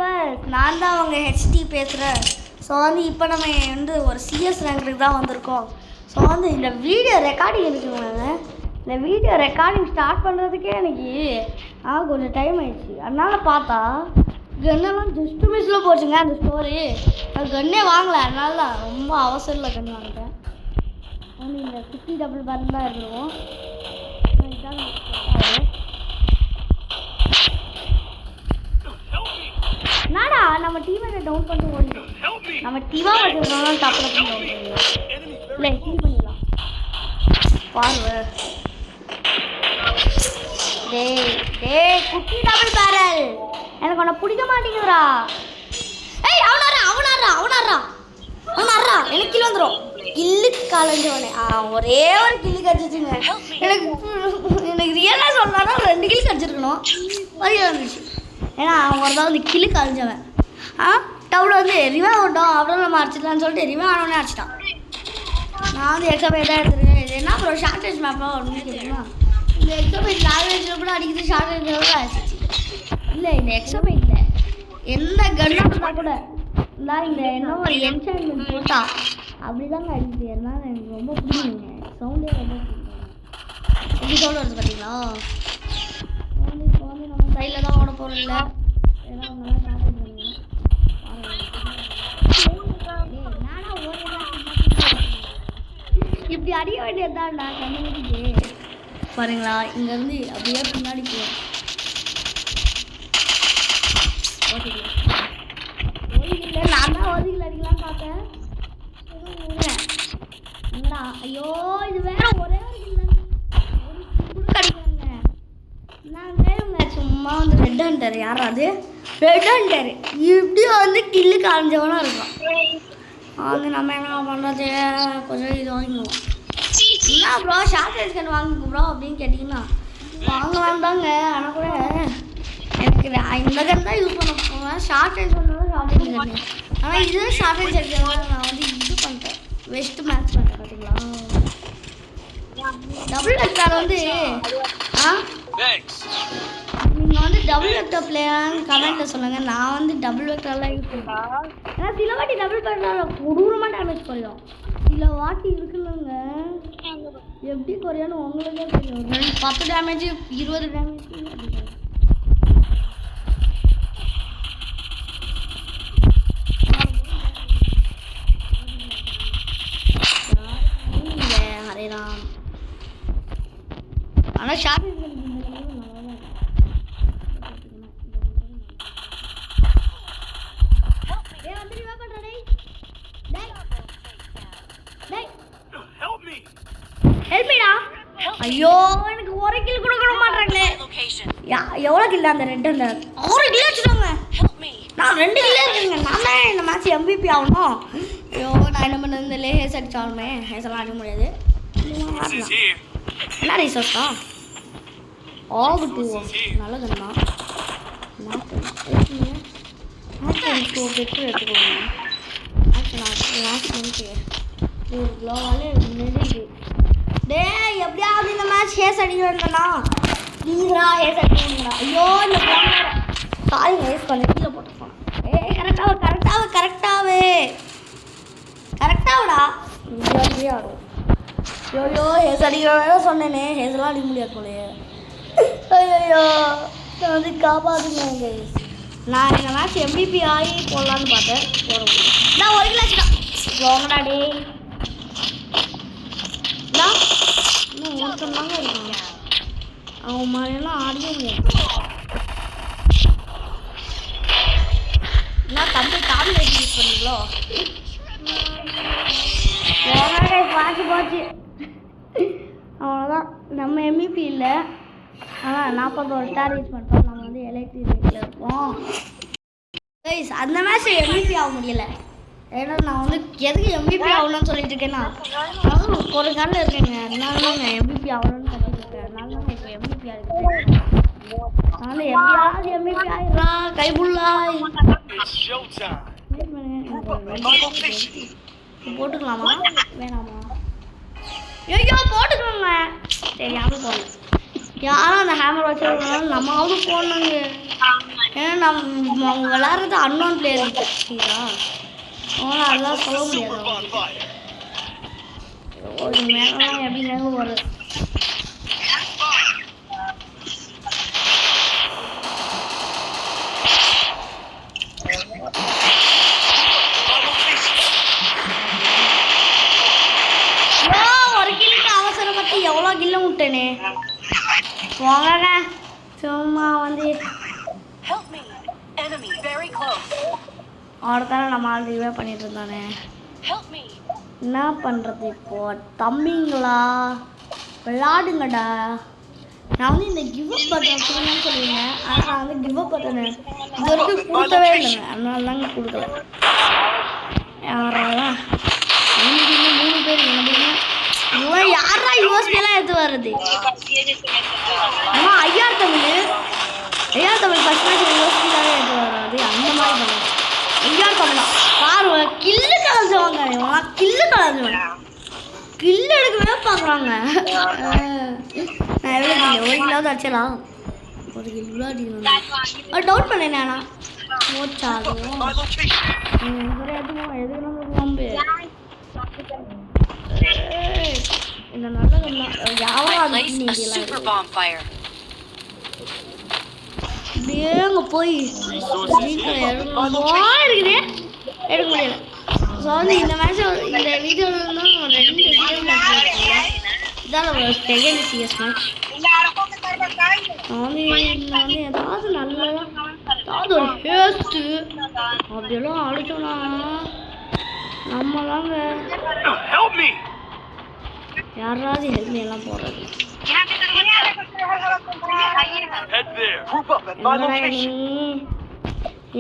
Viewers, நான் தான் அவங்க ஹெச்டி பேசுகிறேன். ஸோ வந்து இப்போ நம்ம வந்து ஒரு சிஎஸ் ரேங்க்கு தான் வந்திருக்கோம். ஸோ வந்து இந்த வீடியோ ரெக்கார்டிங் இருக்குங்க. இந்த வீடியோ ரெக்கார்டிங் ஸ்டார்ட் பண்ணுறதுக்கே எனக்கு கொஞ்சம் டைம் ஆயிடுச்சு. அதனால் பார்த்தா கன்னெல்லாம் ஜஸ்ட் மிஸ்ஸில் போச்சுங்க அந்த ஸ்டோரி. அது கன்னே வாங்கலை, அதனால தான் ரொம்ப அவசரத்தில் கன்று வாங்கிட்டேன். வந்து இந்த 50 டபுள் பேரல் தான் இருக்கும். என்னடா நம்ம டீமை டவுன் பண்ணி ஓடிடும். நம்ம டீமா வச்சுருக்கோம் தப்பு இல்லை ஹீல் பண்ணிடலாம். பாருங்க டேய் குட்டி டபுள் பேரல் எனக்கு உன்னை பிடிக்க மாட்டேங்குதுடா. ஏய் அவனாரா எனக்கு கில் வந்துடும். கில்லு கலைஞ்சவனே ஒரே ஒரு கில்லு கடிச்சிச்சுங்க. எனக்கு ரியலாக சொல்லணும்னா 2 கில் கடிச்சிருக்கணும். வழியாக வந்துச்சு. ஏன்னா அவன் ஒரு தான் வந்து கில்லு கலைஞ்சவன். டவுனில் வந்து ரிவா விட்டோம் அப்புறம் நம்ம அடிச்சிடலான்னு சொல்லிட்டு ரிவா ஆனவனே அடிச்சிட்டான். நான் வந்து எக்ஸாபைட் தான் எடுத்துருக்கேன். இது என்ன அப்புறம் ஷார்டேஜ் மேப்பாக ஒன்று கேட்குமா? இந்த எக்ஸாபைட் லாங்குவேஜில் கூட அடிக்கிறது ஷார்டேஜில் கூட அடிச்சிச்சு. இல்லை இந்த எக்ஸாபைட்டில் எந்த கன்னாக இருந்தால் கூட இந்த என்ன ஒரு என்சான்மெண்ட் போட்டா அப்படி தாங்க அடிக்குது. அதனால எனக்கு ரொம்ப பிடிக்குங்க. சவுண்டே ரொம்ப பிடிக்கும். எப்படி சவுண்ட் வருது பார்த்தீங்களா? இப்போ வந்து நம்ம சைடில் தான் ஓட போகிறோம். இல்லை ஏன்னா அவங்களாம் ஷார்டேஜ் பண்ணுங்க. இப்படி அடிக்க வேண்டியதுதான்டா கண்ணுக்கு. பாருங்களா இங்கேருந்து அப்படியே பின்னாடி போகும். ஓடிக்கல நான் தான் ஓடிக்கல அடிக்கலாம் பார்த்தேன். ஐயோ இது வேற ஒரே ஒரு கிடைக்காங்க. நான் வேணுங்க சும்மா வந்து ரெட் ஹண்டர். யாராவது ரெட் ஹண்டர் இப்படி வந்து கில்லு காஞ்சவனா இருக்கும். வந்து நம்ம என்ன பண்ணுறது கொஞ்சம் இது வாங்கிக்குவோம். என்ன ப்ரோ ஷார்டேஜ் கன் வாங்கிக்கோ ப்ரோ அப்படின்னு கேட்டிங்கன்னா வாங்கலாம் தாங்க. ஆனால் கூட எனக்கு இந்த கன் தான் யூஸ் பண்ண போவேன். ஷார்டேஜ் பண்ணுறது ஷார்டேஜ் கன்னு. ஆனால் இது ஷார்டேஜ் இருக்கிறதுனால நான் வந்து இது பண்ணிட்டேன். வெஸ்ட் மேட்ச் பண்ணிட்டேன் பார்த்தீங்களா? டபுள் வெக்டார் வந்து நீங்கள் வந்து டபுள் வெக்டார் பிளேயர்னு கமெண்ட்டில் சொல்லுங்கள். நான் வந்து டபுள் வெக்டார்லாம் யூஸ் பண்ணுறேன். ஏன்னா சில வாட்டி டபுள் வெக்டாரில் கொடூரமாக டேமேஜ் குறையும். சில வாட்டி இருக்குல்லங்க எப்படி குறையான்னு உங்களுக்கே தெரியும். 10 டேமேஜ் 20 டேமேஜ் ஹரேராம். ஆனால் ஷார்ட் ஐயோ எனக்கு ஒரு கில் கொடுக்க மாட்டாங்களே. எவ்வளோ கில்ல அந்த ரெட் ஹண்டர் 6 கில் வச்சுருவாங்க. நான் 2 கில்லே இருக்குங்க. நான் தான் இந்த மேட்ச் MVP ஆகணும். ஐயோ நான் என்ன பண்ண இந்த லேஸ் அடிச்சாலுமே ஹேஸெல்லாம் அடிக்க முடியாது. என்ன ரிசோர்ஸ் தான் ஆகட்டு நல்ல கண்ணா பெட்ரோல் எடுத்துக்கோங்க. க்ளோவாலே நெருங்கி டே எப்படியாவது இந்த மேட்ச் ஹேஸ் அடிக்க வேண்டா. நீங்களா ஹேஸ் அடிக்கணுங்களா? ஐயோ இந்த சாரி ஹேஸ் பண்ண கீழே போட்டுருக்கோம். கரெக்டாகடா இப்படி ஆடும். ஐயோ ஹேஸ் அடிக்க சொன்னேனே ஹேஸ்லாம் அடிக்க முடியாது போலையே. ஐயோ நான் வந்து காப்பாற்றுங்க. நான் இந்த மேட்ச் MVP ஆகி போடலான்னு பார்த்தேன். போட முடியும். நான் 1 கிலோ வச்சுட்டேன். போங்கடா டே. இன்னும் ஒருத்தன் தாங்க இருக்காங்க. அவன் மாதிரியெல்லாம் ஆடியே முடியாது. என்ன தம்பி டாப்லெட் யூஸ் பண்ணீங்களோ? போச்சு அவ்வளோதான். நம்ம MVP இல்லை. ஆனால் 41 ஸ்டார் யூஸ் பண்ணுறோம். நம்ம வந்து எலக்ட்ரிக் ரேட்டில் இருப்போம். அந்த மேட்ச் MVP ஆக முடியலை. ஏன்னா நான் வந்து எதுக்கு MVP ஆகணும்னு சொல்லிட்டு இருக்கேன்னா ஒரு காலில் இருக்கேங்க. அதனால தான் நான் MVP ஆகணும்னு சொல்லிட்டு இருக்கேன். அதனால தான் இப்போ MVP ஆகிருக்கேன். அதனால எப்படியாவது MVP ஆகிடுறா கைபுள்ளாய் போட்டுக்கலாமா வேணாமா? ஐயோ போட்டுக்கோங்க. சரி அது போகல. யாரும் அந்த ஹேமர் வச்சுருந்தாலும் நம்மளாவது போடணுங்க. ஏன்னா நம்ம அவங்க விளாட்றது அன்னோன் பிளேயர் சரிங்களா, அவங்களாம் அதெல்லாம் சொல்ல முடியாது. ஒரு மேலாம் எப்படிங்க ஒரு கில்லுக்கு அவசரப்பட்டு எவ்வளோ கில்ல விட்டேனே. போங்க சும்மா வந்து அவர்தானே நம்ம ஆல்ரெடிவே பண்ணிட்டு இருந்தானே. என்ன பண்ணுறது இப்போ தம்பிங்களா, விளாடுங்கடா. நான் வந்து இந்த கிவ் அப் பட்டன் கொடுங்கன்னு சொல்லியிருந்தேன். ஆனால் நான் வந்து கிவ் அப் பட்டனை இது வரைக்கும் கொடுக்கவே இல்லைங்க. அதனால தாங்க கொடுக்கல. யாரெல்லாம் 3 பேர் இவன் யாரா யூஎஸ்பியெல்லாம் எடுத்து வர்றது? ஆனால் ஐஆர் தமிழ் ஃபர்ஸ்ட் மேட்ச் யூஎஸ்பியாவே எடுத்து வராது. அந்த மாதிரி பண்ணுவேன். ஐஆர் தமிழா பாரு கில்லு கலந்துவாங்க. கில்லு எடுக்கவே பார்க்குறாங்க. நான் எவ்வளோ கில்லு ஒரு கிலோவது அடிச்சலாம். ஒரு கிலோ அடிக்கணும் டவுட் பண்ணேன். நானா போச்சாலும் இந்த நல்ல யாரும் அப்படியேங்க போய் இருக்குது எடுக்க முடியல. ஸோ வந்து இந்த மேட்ச் இந்த வீடியோவில் தான் 2 சிஎஸ் மேட்ச் இதான் செகண்ட் சிஎஸ் மேட்ச். வந்து ஏதாவது நல்ல ஏதாவது ஒரு ஹேஸ்ட்டு அப்படியெல்லாம் அடிச்சோன்னா நம்மளாங்க யாராவது ஹெல்மெட் எல்லாம் போடுறது.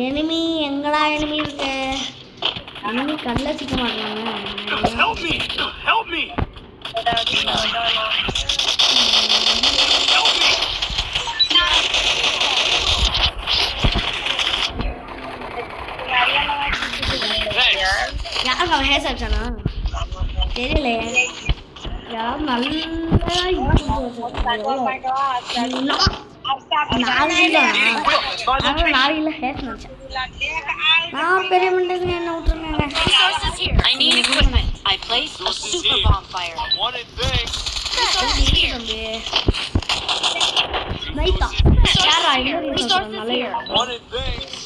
எனிமி எங்கடா எனிமி இருக்கு? எனிமி கண்ணில் சிக்க மாட்டாங்க. யாருக்கு அவன் ஹேஸ் அடிச்சானா தெரியல. யாரும் நல்லா நாளையில ஹேஸ் நினைச்சேன். நான் பெரிய மண்டேக்கு என்ன விட்டுருந்தாங்க.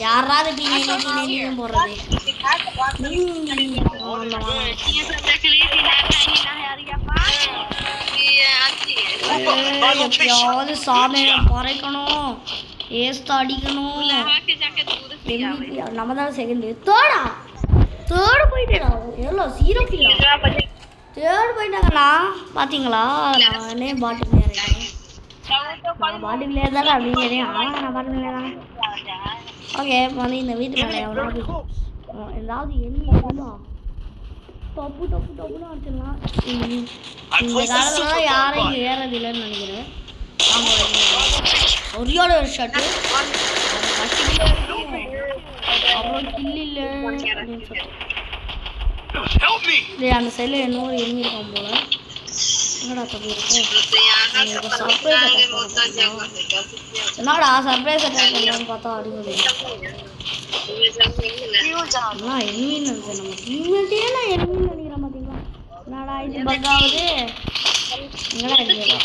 யாராவது போடுறது எப்பயாவது சாதனை குறைக்கணும், ஏஸ்த அடிக்கணும். நம்ம தான் செகண்ட் தேர்டு போயிட்டேடா. எவ்வளோ 0 கிலோ தேர்டு போயிட்டாங்கண்ணா. பார்த்தீங்களா நானே பாட்டு பிளேயர் பாட்டு பிளேயர் தானே அப்படின்னு தெரியும். ஆனால் நான் பாட்டு பிளேயர் தானே. ஓகே இப்போ வந்து இந்த வீட்டு மேலே ஏதாவது என்ன டப்பு அடிச்சிடலாம். இந்த காலத்துல யாரும் இங்கே ஏறதில்லைன்னு நினைக்கிறேன். ஒரியோட ஒரு ஷர்ட்டு அப்புறம் கில் இல்லை அப்படின்னு சொல்லிட்டு அந்த சைடில் இன்னொரு எனிமி இருக்கான் போல. என்னடா தப்பு இருக்கு? என்னடா சர்ப்ரைஸ் அட்டாக் பண்ணலான்னு பார்த்தா அடிக்கடி எனிமின்னு நினைச்சேன். நம்ம டீம்மேட்டே நான் எனிமின்னு நினைக்கிறேன். பார்த்தீங்களா என்னடா இது பக்காவது? எங்கடா இருக்கு?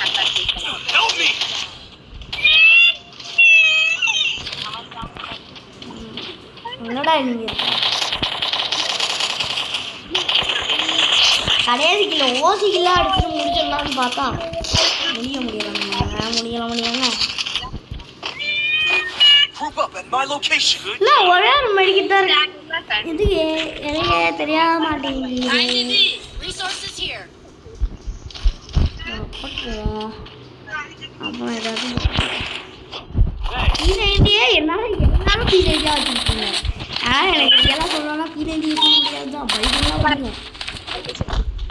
என்னடா எனிமி இருக்கு? கடைசி கிலோ ஓசி கிலோ அடிச்சுட்டு முடிச்சிடலான்னு பார்த்தா முடியலங்க. ஒரே ஒரு மெடிக்கெட் தான் இருக்கு. இது எனக்கு தெரிய மாட்டேங்குது. அப்புறம் ஏதாவது P90 என்னால எல்லாரும் P90 வச்சுருக்கீங்க. ஆனால் எனக்கு எல்லாம் சொல்லணும்னா P90 யூஸ் பண்ண முடியாது தான். பைக்கெல்லாம் பண்ணுவோம்.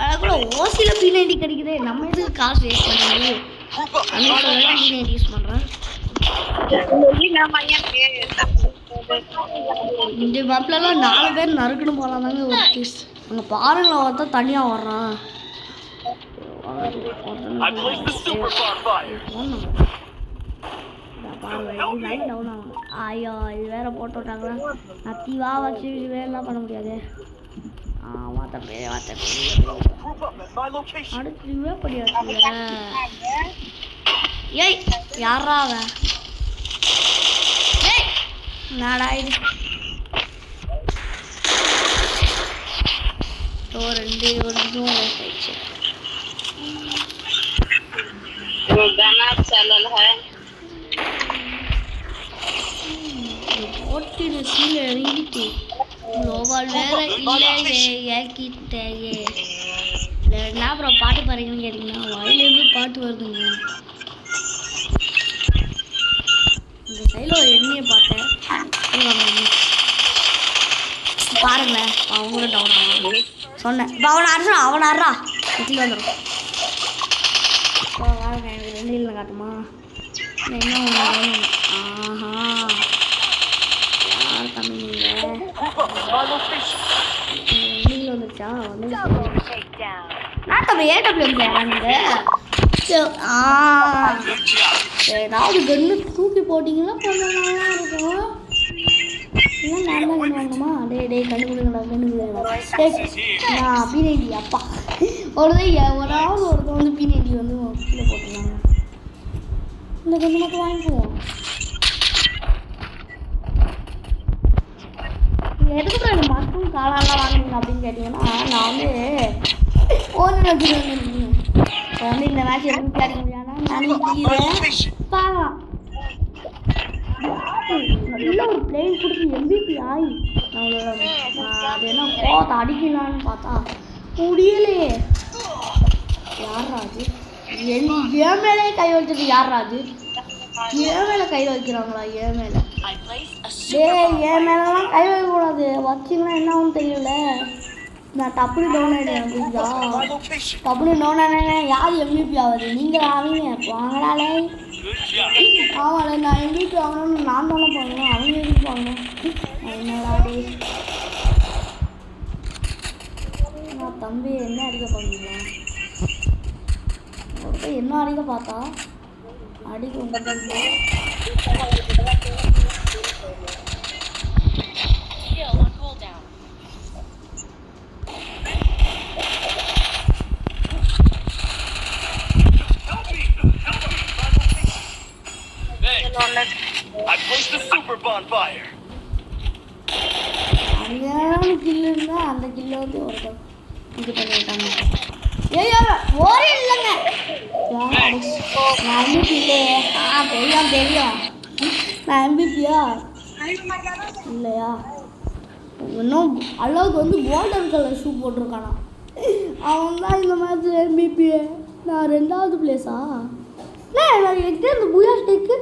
அதுக்குள்ள ஓசியில் P90 கிடைக்குது. நம்ம எதுக்கு காசு வேஸ்ட் பண்ணுறது? அதனால P90 யூஸ் பண்ணுறேன். இந்த மேப்லலாம் 4 பேர் நறுக்குன்னு போகலாம் தாங்க ஒரு பீஸ். அங்கே பாருங்களா ஒருத்தன் தனியாக வர்றான். ஐயோ இது வேற போட்டு விட்டாங்களா நான் தீவா வச்சு வேலைலாம் பண்ண முடியாது அடுத்து இதுவே பண்ணியாச்சு ஏய் யாரா அவன் ஏய் நாடா இது ரெண்டு நிமிஷம் ஆயிடுச்சு ஓட்டின கீழே இறங்கிட்டு குளோபால் வேற இல்லையே ஏக்கிட்டேயே என்ன அப்புறம் பாட்டு பாருங்கன்னு கேட்டிங்கன்னா வாயிலேருந்து பாட்டு வருதுங்க இந்த சைடில் ஒரு எண்ணியை பார்த்தேன் பாருங்களேன் அவங்களும் டவுன் ஆகும் சொன்னேன் இப்போ அவனை ஆடுறா வீட்டில் வந்துடும் வாங்க எனக்கு 2 இல்லை காட்டுமா என்ன ஒன்று ஆஹா யார் தம்பி நீங்கள் வந்துருச்சா வந்து நான் தம்பி ஏடபிள்யூ யாராங்க ஏதாவது கன்று தூக்கி போட்டிங்கன்னா கொஞ்சம் நல்லா இருக்கும் இல்லை நான் தான் பண்ணுவாங்கம்மா டே கண்டுபிடிங்களா நான் பீனேடி அப்பா ஒருத்தன் வந்து பீனேடி வந்து கீழே போட்டுருந்தாங்க இந்த கன்று மட்டும் வாங்கிக்குவோம் எதுக்கு எனக்கு மட்டும் காலாலாம் வாங்குவீங்க அப்படின்னு கேட்டிங்கன்னா நான் வந்து ஓனர் வச்சுருவேன் இப்போ வந்து இந்த மேட்ச் எப்படி கிடைக்க முடியாதுன்னா நானும் பார்க்கலாம் நல்ல ஒரு பிளேன் கொடுத்து MVP ஆகி அது என்ன கோவத்தை அடிக்கலான்னு பார்த்தா முடியலையே யாரா அது என் மேலே கை வச்சது யாரா அது என் மேலே கை வைக்கிறாங்களா என் மேலே என் மேலெலாம் கை வைக்கக்கூடாது வச்சிங்கன்னா என்ன ஆகும்னு தெரியல நான் டப்புனு டவுன் ஆகிடுவேன் புரியுதா டப்புனு டவுன் ஆனேன் யார் MVP ஆகுது நீங்கள் ஆவீங்க வாங்கலாலே ஆமாம்ல நான் MVP ஆகணும்னு நான் தானே பண்ணணும் அவங்க எதுக்கு வாங்கணும் என்னடா நான் தம்பி என்ன அடிக்க பண்ணுவீங்க ஒருத்தர் என்ன அடிக்க பார்த்தா அடிக்க உங்களுக்கு I placed the super bonfire. அங்கேயான கில்லு இருந்தால் அந்த கில்லை வந்து ஒருத்தர் இது பண்ணிட்டாங்க ஐயோ ஒரே இல்லைங்க நான் MVP இல்லையே தெரியும் நான் MVPயா இல்லையா இன்னும் அளவுக்கு வந்து கோல்டன் கலர் ஷூ போட்டிருக்கானா அவன் தான் இந்த மாதிரி MVP நான் 2வது பிளேஸா நான் என்கிட்ட இந்த பூயா ஸ்டேக்கு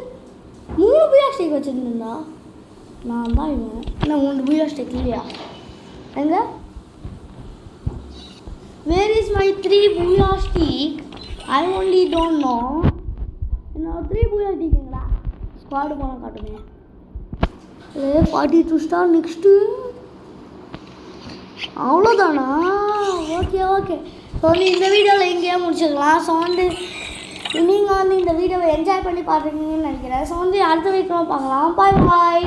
3 பூயா ஸ்டேக் வச்சுருந்தேன்டா நான் தான் இவன் என்ன 3 பூயா ஸ்டேக் இல்லையா எங்க where is my 3 booyah stack I only don't know என்னோட 3 பூயா ஸ்டேக்குங்களா ஸ்குவாடு போனால் காட்டுமே 42 ஸ்டார் நெக்ஸ்ட்டு அவ்வளோதானா ஓகே ஸோ வந்து இந்த வீடியோவில் எங்கேயா முடிச்சுக்கலாம் ஸோ வந்து நீங்கள் வந்து இந்த வீடியோவை என்ஜாய் பண்ணி பார்த்துருக்கீங்கன்னு நினைக்கிறேன் ஸோ வந்து அடுத்த வீட்டில் பார்க்கலாம் பாய்